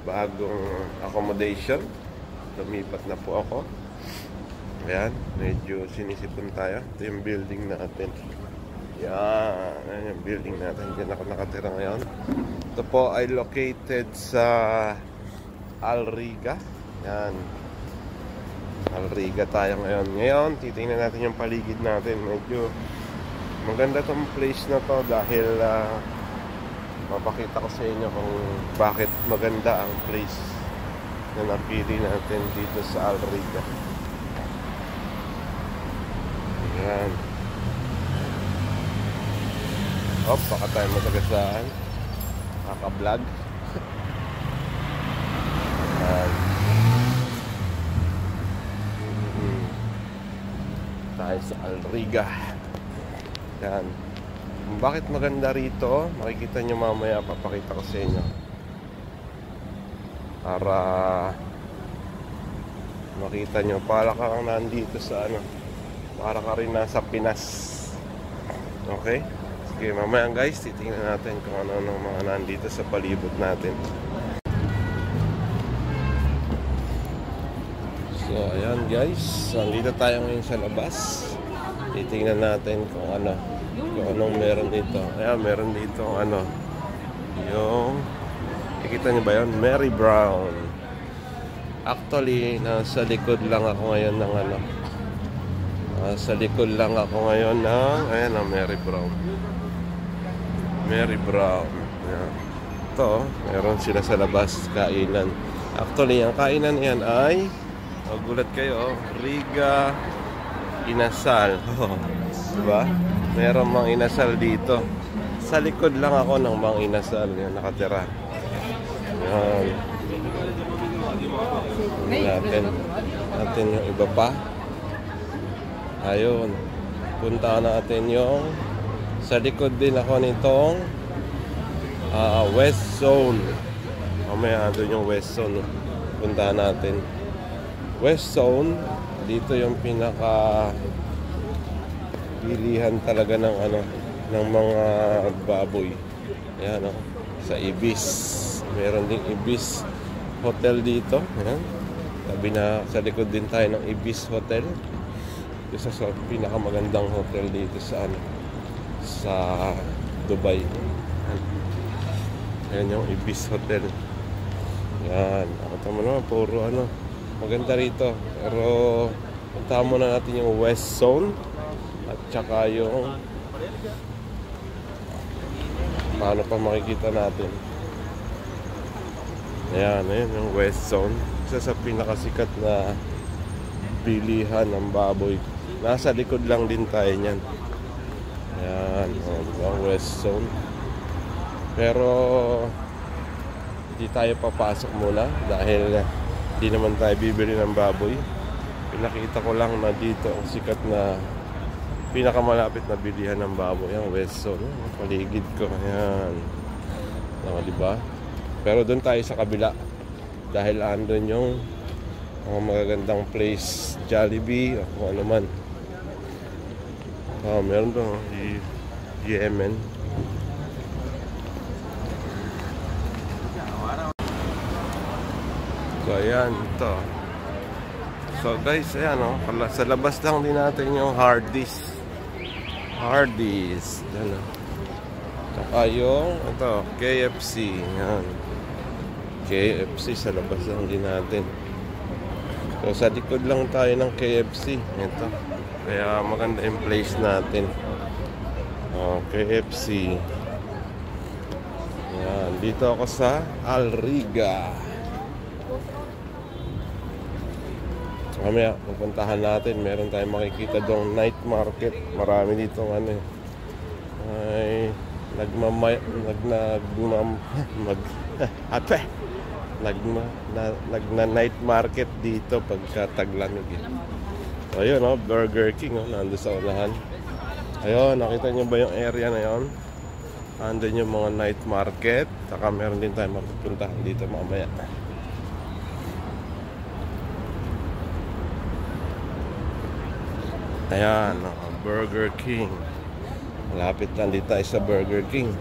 bagong accommodation. Lumipat na po ako. Ayan, medyo sinisipon tayo. Ito yung building natin. Yan, ayan yung building natin. Diyan ako nakatira ngayon. Ito po ay located sa Al Riga. Yan, Al Riga tayo ngayon. Ngayon, titingnan natin yung paligid natin. Medyo maganda tong place na to dahil mapakita ko sa inyo kung bakit maganda ang place na napili natin dito sa Al Riga. Yan. Baka tayo matagasaan. Kaka-vlog. Tayo sa Al Riga. Yan. Bakit maganda rito? Makikita nyo mamaya, papakita ko sa inyo. Para makita nyo, para kang nandito sa para ka rin nasa Pinas. Okay? Sige, mamaya guys, titingnan natin kung ano ng mga nandito sa palibot natin. So, ayan guys, nandito tayo ngayon sa labas. Titingnan natin kung anong meron dito. Ayan, meron dito yung nakikita nyo ba yun? Mary Brown. Actually, nasa likod lang ako ngayon ng nasa likod lang ako ngayon ng ayan ang Mary Brown. Mary Brown. Ayan. Ito, meron sila sa labas, kainan. Actually, ang kainan yan ay gulat kayo, Riga Inasal. Diba? Meron mang inasal dito. Sa likod lang ako ng mang inasal. Yan, nakatira. Yan. Natin yung iba pa. Ayun. Punta natin yung sa likod din ako nitong West Zone. Mamaya doon yung West Zone. Punta natin. West Zone. Dito yung pinaka bilihan talaga ng ng mga baboy. Ayan sa Ibis. Meron ding Ibis Hotel dito. Ayan. Tabi na sa likod din tayo ng Ibis Hotel. Isa sa pinakamagandang hotel dito sa Dubai. Ayan yung Ibis Hotel. Yan. Nakita mo naman, puro maganda rito. Pero punta muna natin yung West Zone. At saka yung paano pa makikita natin. Ayan, ayan yung West Zone. Isa sa pinakasikat na bilihan ng baboy. Nasa likod lang din tayo niyan. Ayan, ang West Zone. Pero hindi tayo papasok muna dahil hindi naman tayo bibili ng baboy. Pinakita ko lang na dito ang sikat na pinakamalapit na bilihan ng baboy, ang West Zone. Paligid ko. Ayan. Diba? Pero doon tayo sa kabila dahil andun yung mga magagandang place, Jollibee o kung ano man. Meron doon Yemen. So ayan, ito. So guys, ayan sa labas lang din natin yung Hardee's. Ayan Saka yung KFC. Ayan. KFC sa labas lang din natin. So sa likod lang tayo ng KFC. Ito. Kaya maganda yung place natin. KFC. Ayan. Dito ako sa Al Riga. Mamaya, pupuntahan natin. Meron tayong makikita doong night market. Marami dito ay night market dito pagka taglamig. So, ayun Burger King nando sa unahan. Ayun, nakita nyo ba yung area na yon? Andun yung mga night market. Saka meron din tayong mapupuntahan dito mamaya. Ayan, Burger King. Malapit lang dito tayo sa Burger King.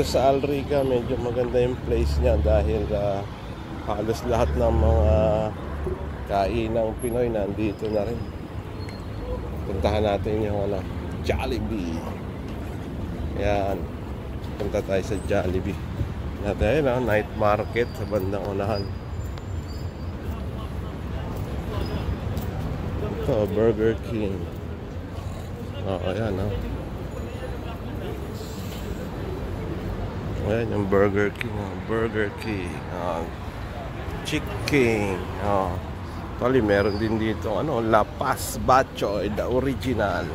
Dito sa Alrica, medyo maganda yung place niya dahil halos lahat ng mga kainang Pinoy nandito na rin. Puntahan natin yung Jollibee. Yan. Punta tayo sa Jollibee. Natin night market sa bandang unahan. Ito, Burger King. Ayan Ayan yung Burger King. Burger King. Chicken. Actually, meron din dito La Paz Batchoy, the original.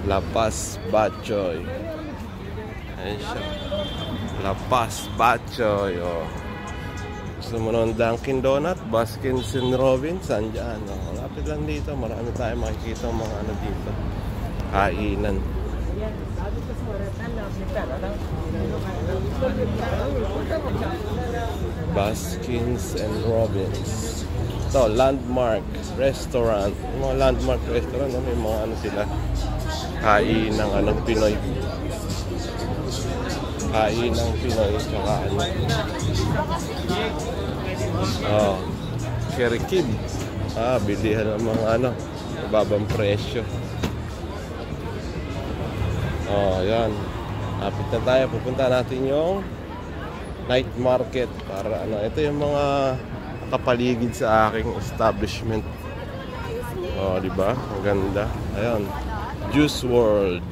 La Paz Batchoy. Ayan siya. La Paz Batchoy. Gusto mo ng Dunkin Donut, Baskins and Robbins, andyan. Lapit lang dito, marami tayong makikita mga dito. Kainan. Baskins and Robbins. Ito, Landmark Restaurant. Yung mga Landmark Restaurant, may mga sila. Kain ng Pinoy. Kain ng Pinoy. Tsaka Cherry Kid. Bilihan ng mga mababang presyo. Yan. Lapit na tayo. Pupunta natin yung night market para ito yung mga kapaligid sa aking establishment. Di ba? Ang ganda. Ayun. Juice World.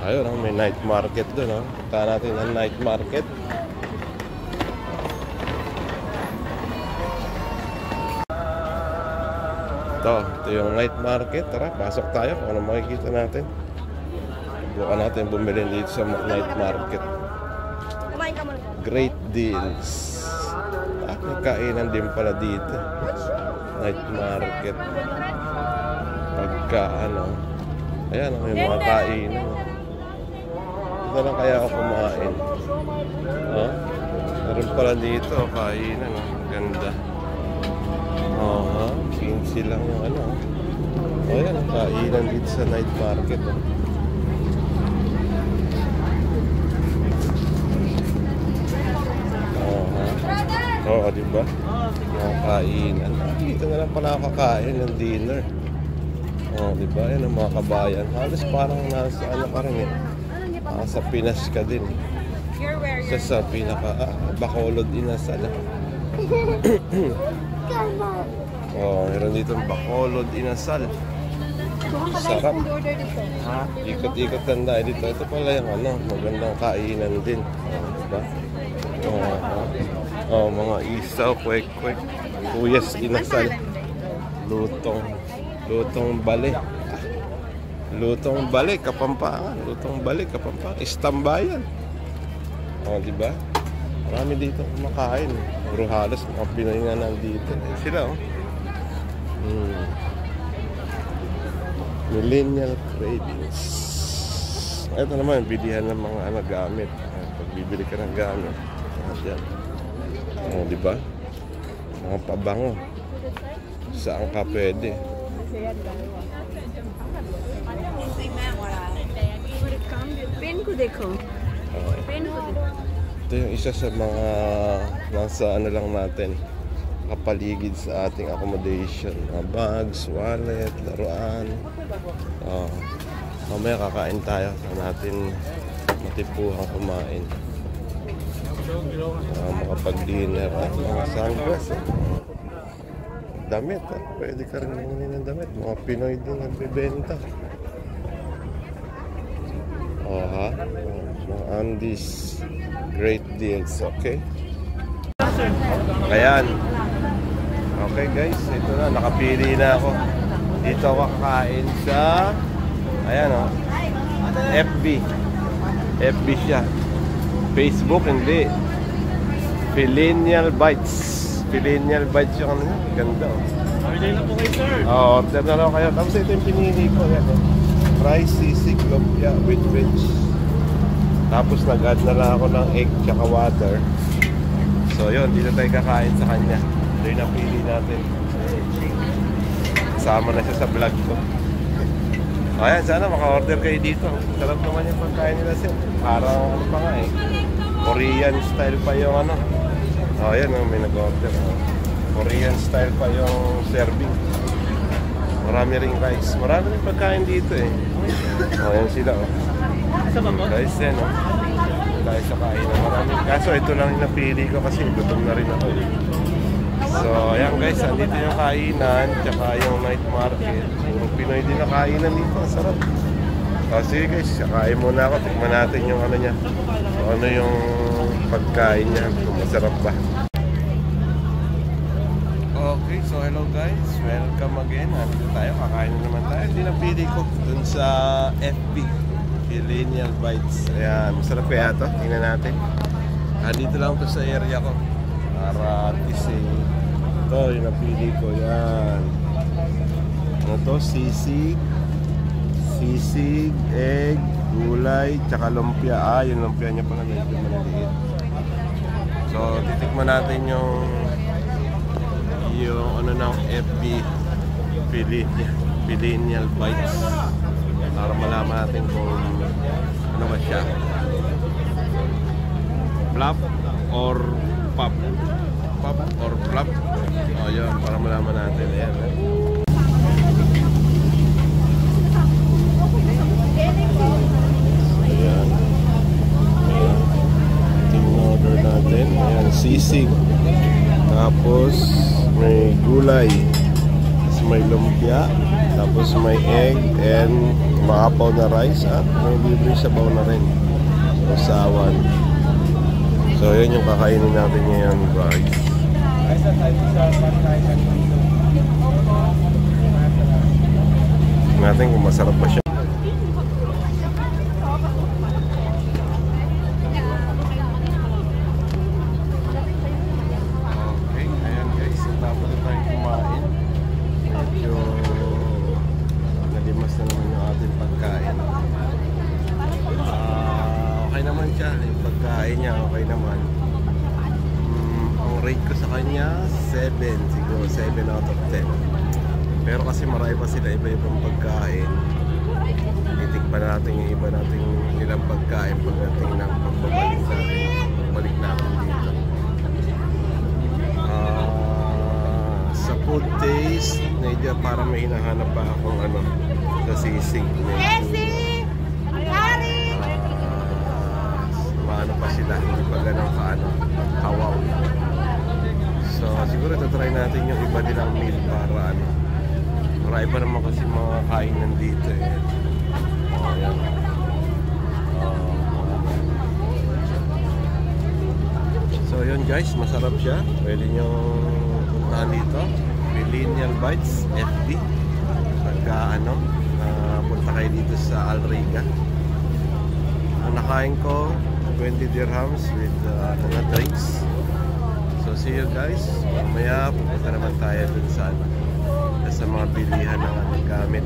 Ayun, may night market doon, Punta natin ang night market. Ito yung night market. Tara, pasok tayo kung ano makikita natin. Bukan natin bumili dito sa night market. Great deals. Nagkainan din pala dito. Night market. Pagka ayan, may mga kainan. Ito lang kaya ako kumain. Meron pala dito kainan. Ganda. 15 lang yung ayan, kainan dito sa night market. Diba? Mga kainan. Dito na lang pala kakain ng dinner. Diba? Yan ang mga kabayan. Halos parang nasa ka rin sa Pinas ka din. Sa pinaka Bacolod Inasal. Meron dito ang Bacolod Inasal. Sarap. Ikot-ikot tanda dito. Ito pala yung magandang kainan din. Diba? Mga isaw, kwek-kwek, Kuyas Inasal, lutong balik, Kapampangan, Istambayan. Diba? Marami dito kumakain. Puro halos mga Pinoy nga nandito. Sila, Millennial Cravings. Ito naman, bilihan ng mga gamit. Pag bibili ka ng gamit, diyan. Diba? Mga pabango. Saan ka pwede? Ito yung isa sa mga nasa lang natin, kapaligid sa ating accommodation. Bags, wallet, laruan. Mamaya kakain tayo. Saan natin matipuhang kumain. Makapag-dinner. Mga sunglass. Damit. Pwede ka rin muna ng damit. Mga Pinoy din nagbibenta. Mga Andes. Great deals. Okay? Ayan. Okay guys. Ito na. Nakapili na ako. Dito ako kakain sa FB. FB siya. Facebook hindi. Millennial Bites. Millennial Bites yung ganda. Order na po kayo, sir. Order na lang kayo. Tapos ito yung pinili ko. Rice sisig lumpia with veg. Tapos nag-add na lang ako ng egg tsaka water. So yun, dito tayo kakain sa kanya. Ito yung napili natin. Kasama na siya sa vlog ko. Ayan, sana maka-order kayo dito. Sarap naman yung pagkain nila sir. Parang ano pa nga eh. Korean style pa yung ano. Oh, ayan oh, may nag-order. Korean style pa yung serving. Marami ring rice. Marami ring pagkain dito eh. Oh, ayan sila oh. Guys, yan oh. Tayo sa kainan. Marami. Kaso ito lang yung napili ko kasi gutom na rin ako eh. So, ayan guys, andito yung kainan, tsaka yung night market. Yung Pinoy din na kainan dito, ang sarap. Sige guys, kain muna ako, tikman natin yung ano niya. So, ano yung pagkain niya, kung masarap ba. Okay, so hello guys, welcome again. Andito tayo, kakain na naman tayo. Hindi napili ko dun sa FB, Millennial Bites. Ayan, masarap kaya ito, tingnan natin. Andito lang to sa area ko. Para at least ito yung napili ko, yan. Ano to? Sisig, egg, gulay, tsaka lumpia. Yung lumpia niya pala medyo maliliit. So, titikman natin yung ano ng FB Millennial Bites para malaman natin kung ano ba siya. Flop or pop? Pop or flop? O yun, para malaman natin. Ayan. Ayan. Ating order natin. Ayan, sisig. Tapos may gulay. Tapos may lumpia. Tapos may egg and maapaw na rice. May libre sabaw na rin. Usawan. So, yun yung kakainin natin ngayon, guys. Natin kung masarap pa siya. Okay, ayan guys. Tapos na tayong kumain. Medyo nalimas na naman yung ating pagkain. Okay naman siya. Yung pagkain niya, okay naman. Ang rate ko sa kanya, 7. Siguro 7 out of 10. Pero kasi marami pa sila iba-ibang pagkain. Itikpan natin yung iba nating ilang pagkain pagdating ng pagbalik natin dito. Sa food taste, medyo parang may hinahanap pa akong ano sa sisig. Maano pa sila, hindi pa ganun kaano, hawaw. So siguro try natin yung iba nilang meal para ano. Marami pa naman kasi mga kainan dito eh. Ayan. So yun guys, masarap siya. Pwede nyo puntahan dito. Millennial Bites, FB. Pagka ano, punta kayo dito sa Alriga. Ang nakain ko 20 dirhams with drinks. So see you guys. Mamaya pupunta naman tayo dun sa mga bilihan ng gamit.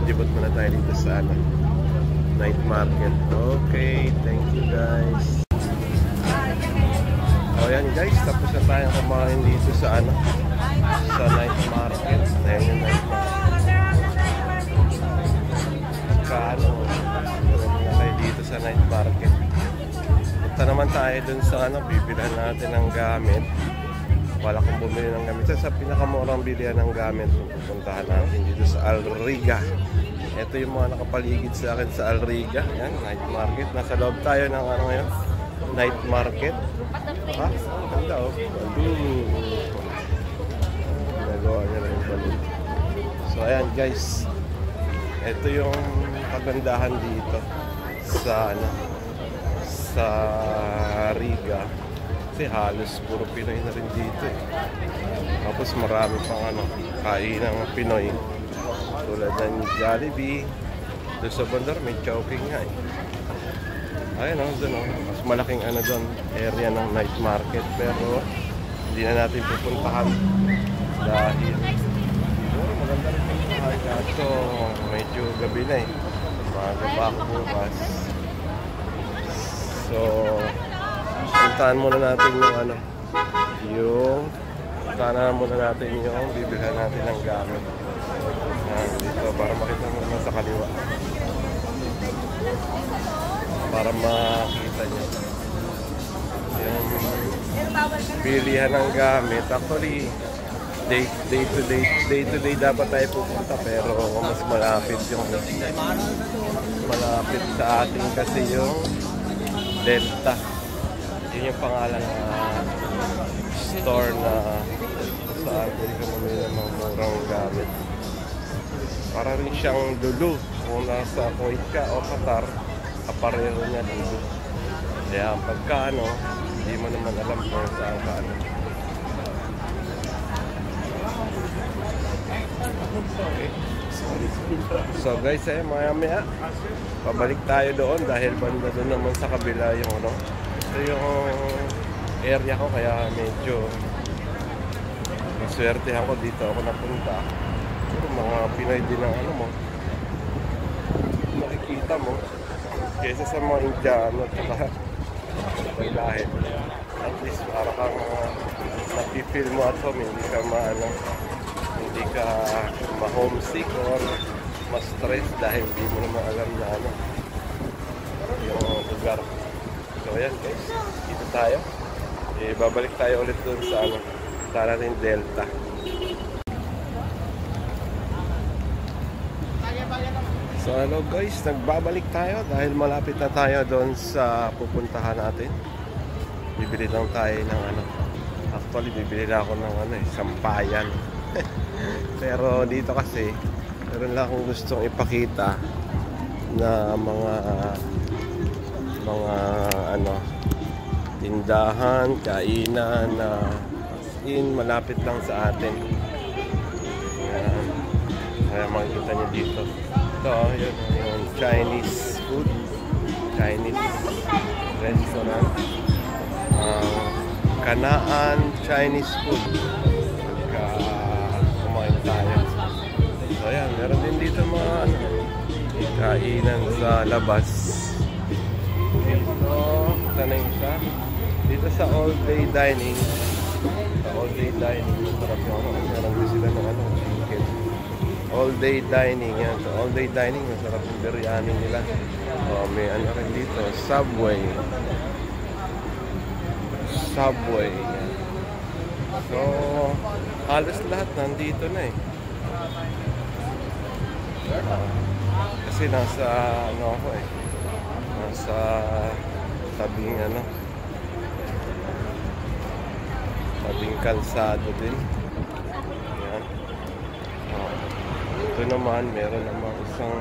Dibot muna tayo dito sa night market. Okay, thank you guys. O yan guys, tapos na tayo kumain dito sa night market. Ayan yung night market. Dito sa night market. Punta naman tayo dun sa bibilihan natin ng gamit. Wala kong bumili ng gamit. Sa pinakamurang bilihan ng gamit, pupuntahan natin dito sa Alriga. Ito yung mga nakapaligid sa akin sa Alriga. Yan, night market. Nasa loob tayo ng ngayon, night market. Ganda oh. Balloon. Nagawa niya na yung balloon. So ayan guys, ito yung kagandahan dito sa Riga. Kasi halos puro Pinoy na rin dito eh. Tapos marami pang kainang Pinoy. Tulad ng Jollibee. Doon sa bandar may Chowking nga eh. Ayun doon mas malaking doon area ng night market. Pero hindi na natin pupuntahan dahil maganda rin yung kaso medyo gabi na eh. Maaga pa ako bukas. So puntahan muna natin yung Puntahan na muna natin yung bibilhan natin ng gamit. Dito para makita mo naman sa kaliwa. Para makita nyo. Yung bilihan ng gamit. Actually, day to day dapat tayo pupunta pero mas malapit sa atin kasi yung Delta. Yun yung pangalan ng store na saan pwede ka mamili ng mga murang gamit. Para rin siyang Lulu. Kung nasa Kuwait ka o Qatar, kapareho niya Lulu. Kaya pagka hindi mo naman alam kung saan ka Okay. So guys, maya pabalik tayo doon dahil banda doon naman sa kabila yung ito yung area ko kaya medyo swertehan ko dito ako napunta. Mga Pinoy din ang makikita mo kaysa sa mga Indiano at saka lahi. At least para kang napipil mo at home, hindi ka ma-homesick or ma-stress dahil hindi mo naman alam na yung lugar. So ayan guys, dito tayo. Babalik tayo ulit doon sa natin Delta. So hello guys, nagbabalik tayo dahil malapit na tayo doon sa pupuntahan natin. Bibili lang tayo ng actually bibili na ako ng sampayan. Pero dito kasi meron lang akong gustong ipakita na mga tindahan, kainan na malapit lang sa atin. Ayan. Kaya makikita nyo dito. Ito, yung Chinese food, Chinese restaurant, Kanaan Chinese food. Kumain tayo. So ayan, meron din dito mga kainan sa labas. Sana yung isa. Dito sa all day dining. Sa all day dining, masarap yung meron din sila ng chicken. All day dining yan. So all day dining, masarap yung biryani nila. So may rin dito, Subway. So halos lahat nandito na kasi nasa nasa tabing tabing kalsado din. Ayan. Ito naman meron naman isang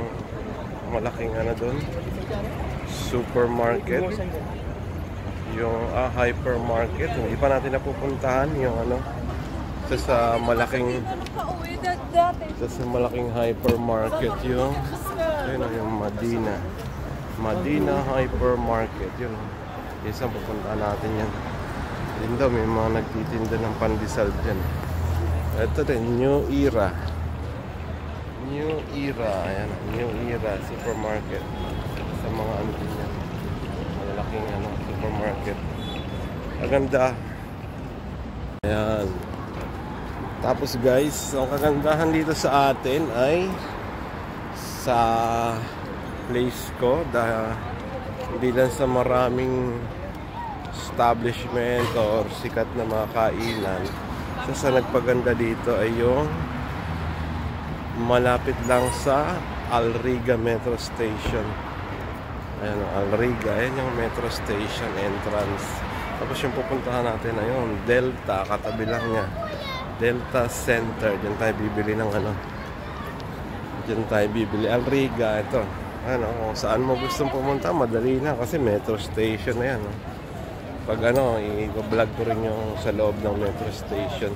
malaking doon, supermarket, yung hypermarket. Hindi pa natin napupuntahan yung sa malaking hypermarket yung Madina Hypermarket yun. Isang pupuntahan natin yan. Din daw may mga nagtitinda ng pandesal dyan. Ito din, New Era. Ayan, New Era Supermarket. Sa mga din yan. Malaking supermarket. Maganda. Ayan. Tapos guys, ang kagandahan dito sa atin ay sa place ko dahil hindi lang sa maraming establishment or sikat na mga kainan. Sa nagpaganda dito ay yung malapit lang sa Alriga Metro Station. Ayan, Alriga. Ayan yung Metro Station entrance. Tapos yung pupuntahan natin ay yung Delta, katabi lang niya. Delta Center. Diyan tayo bibili ng Diyan tayo bibili. Alriga, ito. Kung saan mo gustong pumunta, madali na kasi Metro Station na yan. Pag i-vlog ko rin yung sa loob ng Metro Station.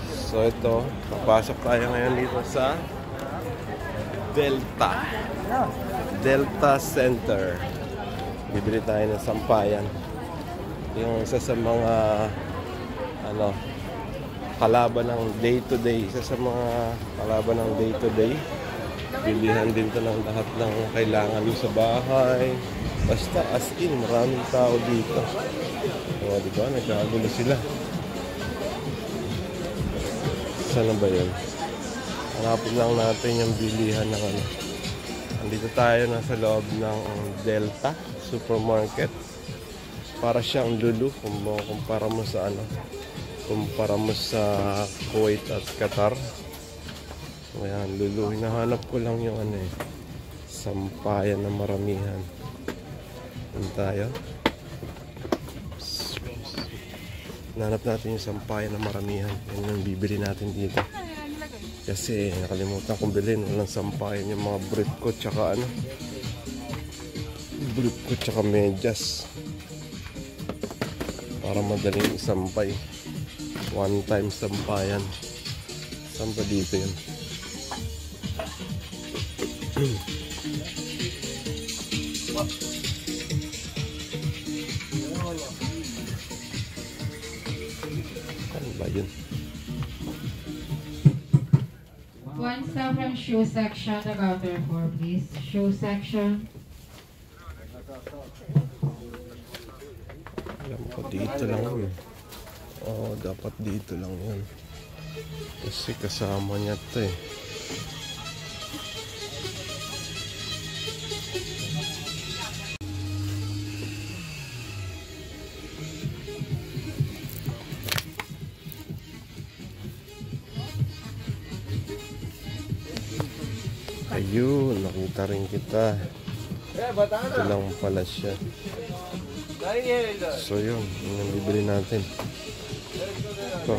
So ito, papasok tayo ngayon dito sa Delta Center. Bibili tayo ng sampayan. Yung isa sa mga kalaban ng day-to-day. Isa sa mga kalaban ng day-to-day. Bilihan din to ng lahat ng kailangan mo sa bahay. Basta as in, maraming tao dito. O, diba? Nagkagulo sila. Saan na ba yun? Hanapin lang natin yung bilihan ng ano. Andito tayo nasa loob ng Delta Supermarket. Para siyang Lulu kung kumpara mo sa ano. Kumpara mo sa Kuwait at Qatar. Ayan, Lulu. Hinahanap ko lang yung ano eh. Sampayan na maramihan. Yan tayo. Hinahanap natin yung sampayan na maramihan. Yan yung bibili natin dito. Kasi nakalimutan kong bilhin. Walang sampayan yung mga brief ko tsaka ano. Brief ko tsaka medyas. Para madaling isampay. One time sampayan. Saan ba dito yun? Ano ba yun? One stop from shoe section, the counter 4 please. Shoe section. Alam ko dito lang yun. Oo, dapat dito lang yun. Kasi kasama niya ito eh. Ayun, nakita rin kita. Ito lang pala siya. So yun, yun ang bibili natin. Ito.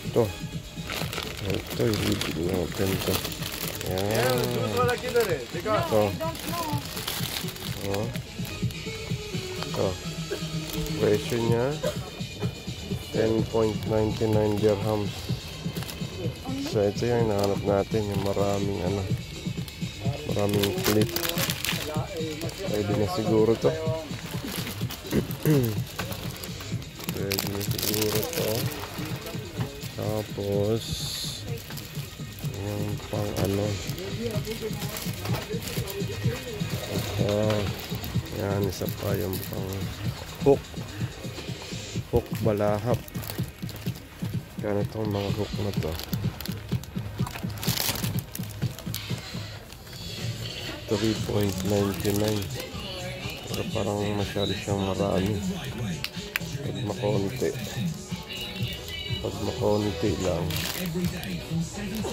Ito. Ito yung bibili natin ito. Yan. Ito. Ito. Presyo niya 10.99 dirhams. So ito yung hinahanap natin, yung maraming ano, maraming clip. Pwede na siguro to. Pwede na siguro to. Tapos yung pang ano. Yan, isa pa yung pang hook. Hook balahap. Yan itong mga hook na to. 3.99. Pero parang masyado siyang marami. Pag makonti lang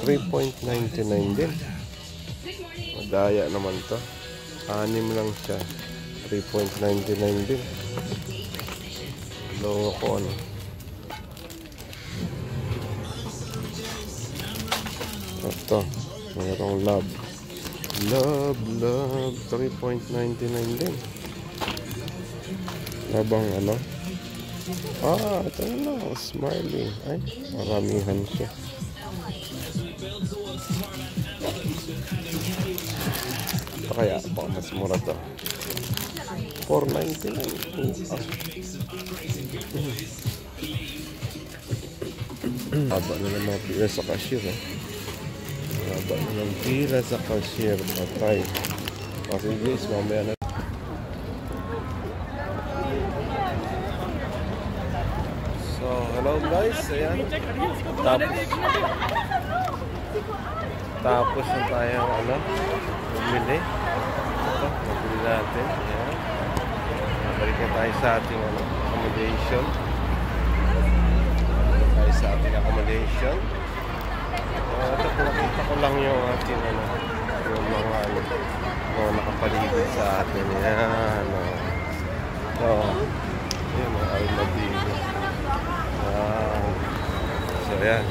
3.99 din. Madaya naman to. 6 lang siya. 3.99 din. Low ako ano. Ito, mayroong love. Love 3.99 din. Labang ano? Ito na, smiling. Ay, maramihan siya. Ito kaya, baka mas mura to. 4.99. Haba na lang mga pila sa cashier eh. Haba na lang pila sa cashier. Patay. Kasi guys, mamaya na. So, hello guys. Ayan. Tapos na tayong ano, bumili. Ito, nabili natin. Ayan. Balik na tayo sa ating ano, accommodation. Sa ating accommodation. Ito, nakita ko lang yung ating ano, yung mga ano, mga nakapaligid sa atin. Yan. Ito. Yung mga almadino. So yan.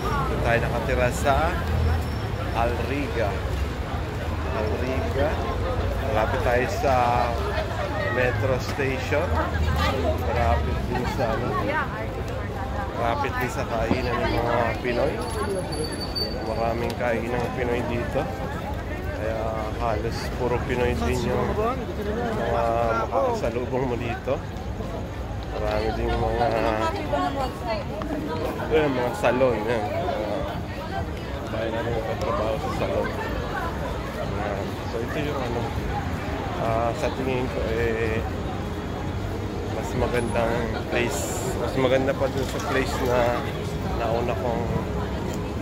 Ito tayo nakatira sa Al Riga. Al Riga. Malapit tayo sa metro station. Malapit din sa ano. Malapit din sa kainan ng mga Pinoy. Maraming kainan ng Pinoy dito. Kaya halos puro Pinoy din yung mga makakasalubong mo dito. Marami din mga salon. Yan. Tayo na rin magkatrabaho sa salon. So ito yung ano, sa tingin ko mas magandang place. Mas maganda pa dun sa place na nauna kong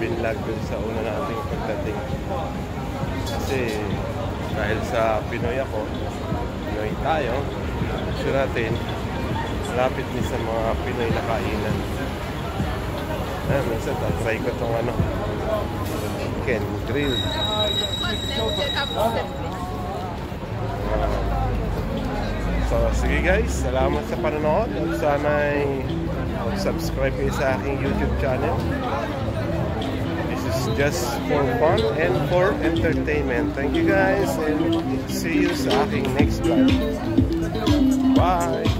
binlog dun sa una nating pagdating. Kasi dahil sa Pinoy ako, Pinoy tayo, gusto natin malapit din sa mga Pinoy na kainan. Minsan try ko itong chicken grill. So sige guys, salamat sa panonood at sana'y subscribe kayo sa aking YouTube channel. This is just for fun and for entertainment. Thank you guys and see you sa aking next vlog. Bye!